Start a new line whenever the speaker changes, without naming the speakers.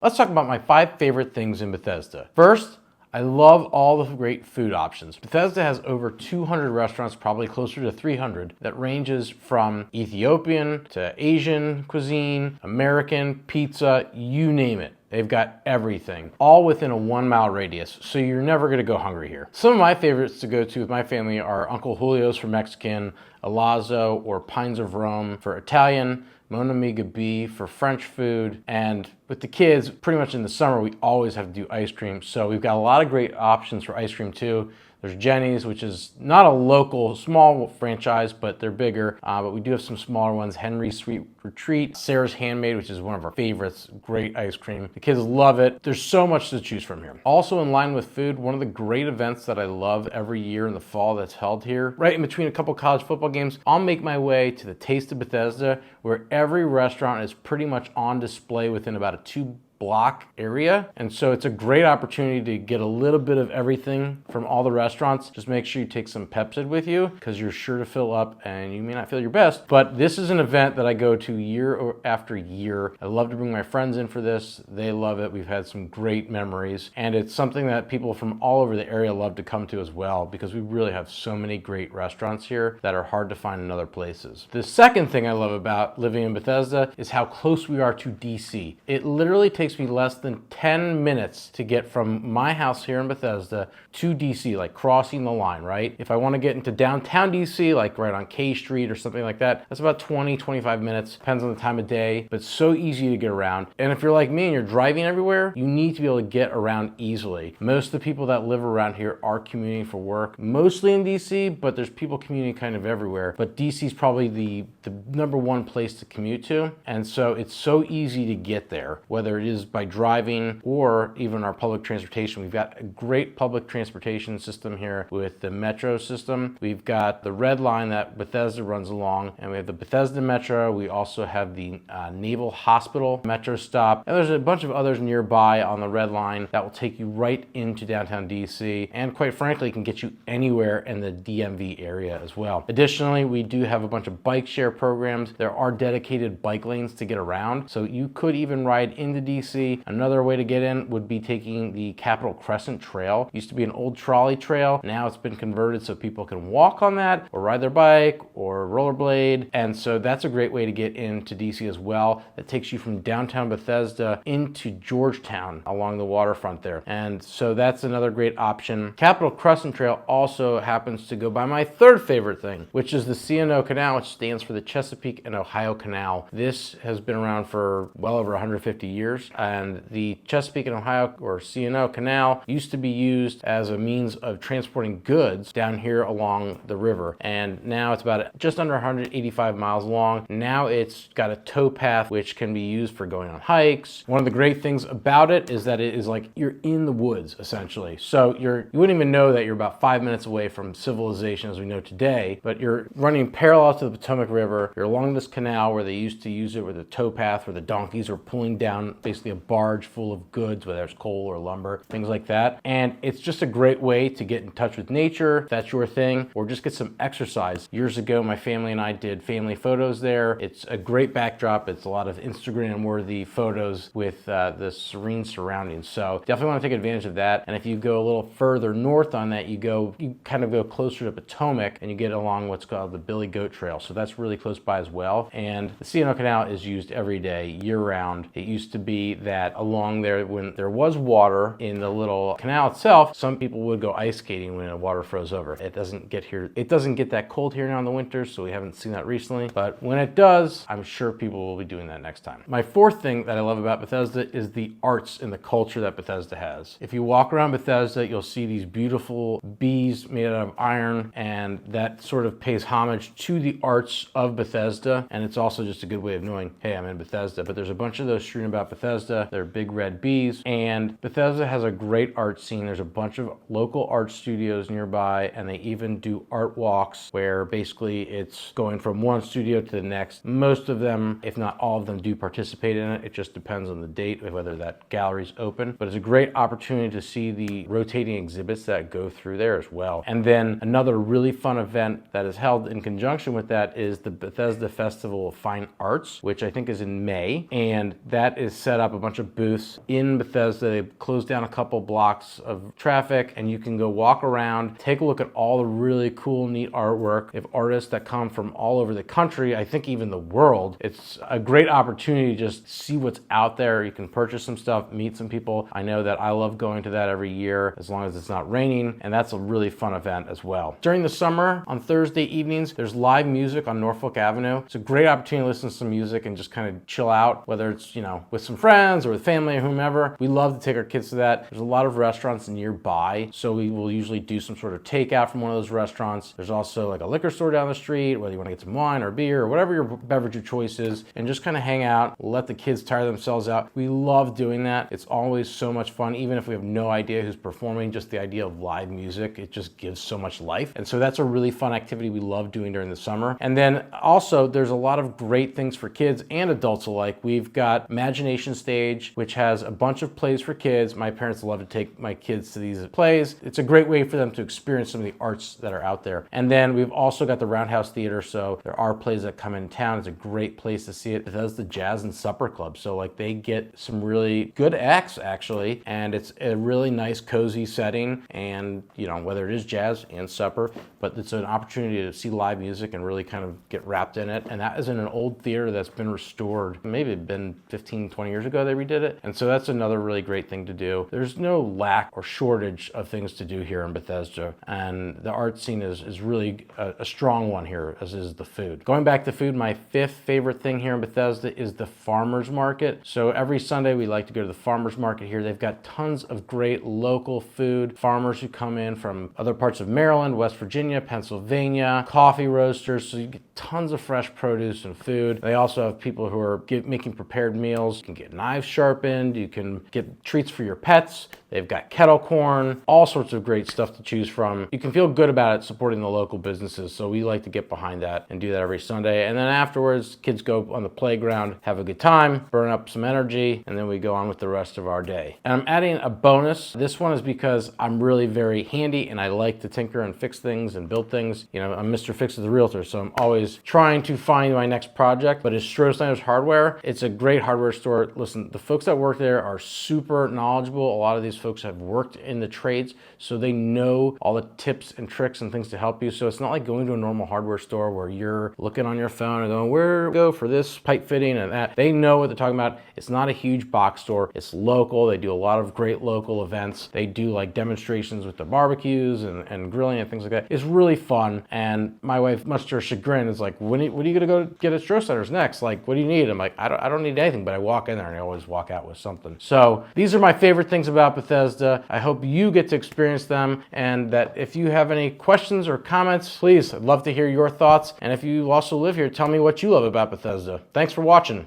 Let's talk about my 5 favorite things in Bethesda. First, I love all the great food options. Bethesda has over 200 restaurants, probably closer to 300, that ranges from Ethiopian to Asian cuisine, American, pizza, you name it. They've got everything, all within a 1-mile radius, so you're never gonna go hungry here. Some of my favorites to go to with my family are Uncle Julio's for Mexican, Alazzo or Pines of Rome for Italian, Mon Ami Gabi for French food, and with the kids, pretty much in the summer, we always have to do ice cream. So we've got a lot of great options for ice cream too. There's Jenny's, which is not a local, small franchise, but they're bigger. But we do have some smaller ones. Henry's Sweet Retreat, Sarah's Handmade, which is one of our favorites. Great ice cream. The kids love it. There's so much to choose from here. Also in line with food, one of the great events that I love every year in the fall that's held here, right in between a couple college football games, I'll make my way to the Taste of Bethesda, where every restaurant is pretty much on display within about a 2-block area. And so it's a great opportunity to get a little bit of everything from all the restaurants. Just make sure you take some Pepsid with you because you're sure to fill up and you may not feel your best. But this is an event that I go to year after year. I love to bring my friends in for this. They love it. We've had some great memories. And it's something that people from all over the area love to come to as well because we really have so many great restaurants here that are hard to find in other places. The second thing I love about living in Bethesda is how close we are to DC. It literally takes me less than 10 minutes to get from my house here in Bethesda to DC, like crossing the line, right? If I want to get into downtown DC, like right on K Street or something like that, that's about 20, 25 minutes, depends on the time of day, but it's so easy to get around. And if you're like me and you're driving everywhere, you need to be able to get around easily. Most of the people that live around here are commuting for work, mostly in DC, but there's people commuting kind of everywhere. But DC is probably the number one place to commute to. And so it's so easy to get there, whether it is by driving or even our public transportation. We've got a great public transportation system here with the metro system. We've got the red line that Bethesda runs along, and we have the Bethesda Metro. We also have the Naval Hospital Metro stop, and there's a bunch of others nearby on the red line that will take you right into downtown DC, and quite frankly can get you anywhere in the DMV area as well. Additionally, we do have a bunch of bike share programs. There are dedicated bike lanes to get around, so you could even ride into DC. Another way to get in would be taking the Capitol Crescent Trail. It used to be an old trolley trail. Now it's been converted so people can walk on that or ride their bike or rollerblade. And so that's a great way to get into DC as well. That takes you from downtown Bethesda into Georgetown along the waterfront there. And so that's another great option. Capitol Crescent Trail also happens to go by my third favorite thing, which is the C&O Canal, which stands for the Chesapeake and Ohio Canal. This has been around for well over 150 years. And the Chesapeake and Ohio, or C&O Canal, used to be used as a means of transporting goods down here along the river. And now it's about just under 185 miles long. Now it's got a tow path which can be used for going on hikes. One of the great things about it is that it is like you're in the woods essentially. So you wouldn't even know that you're about 5 minutes away from civilization as we know today, but you're running parallel to the Potomac River. You're along this canal where they used to use it with a tow path where the donkeys are pulling down basically a barge full of goods, whether it's coal or lumber, things like that. And it's just a great way to get in touch with nature, if that's your thing, or just get some exercise. Years ago, my family and I did family photos there. It's a great backdrop. It's a lot of Instagram-worthy photos with the serene surroundings. So definitely want to take advantage of that. And if you go a little further north on that, you kind of go closer to Potomac and you get along what's called the Billy Goat Trail. So that's really close by as well. And the C&O Canal is used every day, year-round. It used to be that along there, when there was water in the little canal itself, some people would go ice skating when the water froze over. It doesn't get that cold here now in the winter, so we haven't seen that recently. But when it does, I'm sure people will be doing that next time. My fourth thing that I love about Bethesda is the arts and the culture that Bethesda has. If you walk around Bethesda, you'll see these beautiful bees made out of iron, and that sort of pays homage to the arts of Bethesda. And it's also just a good way of knowing, hey, I'm in Bethesda. But there's a bunch of those strewn about Bethesda. They're big red bees, and Bethesda has a great art scene. There's a bunch of local art studios nearby, and they even do art walks where basically it's going from one studio to the next. Most of them, if not all of them, do participate in it. It just depends on the date of whether that gallery's open, but it's a great opportunity to see the rotating exhibits that go through there as well. And then another really fun event that is held in conjunction with that is the Bethesda Festival of Fine Arts, which I think is in May, and that is set up up a bunch of booths in Bethesda. They closed down a couple blocks of traffic, and you can go walk around, take a look at all the really cool, neat artwork. They have artists that come from all over the country, I think even the world. It's a great opportunity to just see what's out there. You can purchase some stuff, meet some people. I know that I love going to that every year as long as it's not raining, and that's a really fun event as well. During the summer, on Thursday evenings, there's live music on Norfolk Avenue. It's a great opportunity to listen to some music and just kind of chill out, whether it's, you know, with some friends or with family or whomever. We love to take our kids to that. There's a lot of restaurants nearby, so we will usually do some sort of takeout from one of those restaurants. There's also like a liquor store down the street, whether you want to get some wine or beer or whatever your beverage of choice is, and just kind of hang out, let the kids tire themselves out. We love doing that. It's always so much fun, even if we have no idea who's performing. Just the idea of live music, it just gives so much life. And so that's a really fun activity we love doing during the summer. And then also there's a lot of great things for kids and adults alike. We've got Imagination Stage, which has a bunch of plays for kids. My parents love to take my kids to these plays. It's a great way for them to experience some of the arts that are out there. And then we've also got the Roundhouse Theater, so there are plays that come in town. It's a great place to see it. It does the Jazz and Supper Club, so like they get some really good acts actually, and it's a really nice cozy setting, and you know, whether it is jazz and supper, but it's an opportunity to see live music and really kind of get wrapped in it. And that is in an old theater that's been restored. Maybe it's been 15, 20 years ago they redid it. And so that's another really great thing to do. There's no lack or shortage of things to do here in Bethesda. And the art scene is really a strong one here, as is the food. Going back to food, my fifth favorite thing here in Bethesda is the Farmers Market. So every Sunday we like to go to the Farmers Market here. They've got tons of great local food. Farmers who come in from other parts of Maryland, West Virginia, Pennsylvania, coffee roasters. So you get tons of fresh produce and food. They also have people who are making prepared meals. You can get knives sharpened. You can get treats for your pets. They've got kettle corn, all sorts of great stuff to choose from. You can feel good about it supporting the local businesses, so we like to get behind that and do that every Sunday. And then afterwards, kids go on the playground, have a good time, burn up some energy, and then we go on with the rest of our day. And I'm adding a bonus. This one is because I'm really very handy and I like to tinker and fix things and build things. You know, I'm Mr. Fix-It the Realtor, so I'm always trying to find my next project, but it's Schroeder Snyder's Hardware. It's a great hardware store. Listen, the folks that work there are super knowledgeable. A lot of these folks have worked in the trades, so they know all the tips and tricks and things to help you. So it's not like going to a normal hardware store where you're looking on your phone and going, where to go for this pipe fitting and that. They know what they're talking about. It's not a huge box store. It's local. They do a lot of great local events. They do like demonstrations with the barbecues and grilling and things like that. It's really fun. And my wife, much to her chagrin, is like, when are you going to go get at Schroeder Snyder's next? Like, what do you need? I'm like, I don't need anything, but I walk in there and I always walk out with something. So these are my favorite things about Bethesda. I hope you get to experience them, and that if you have any questions or comments, please, I'd love to hear your thoughts. And if you also live here, tell me what you love about Bethesda. Thanks for watching.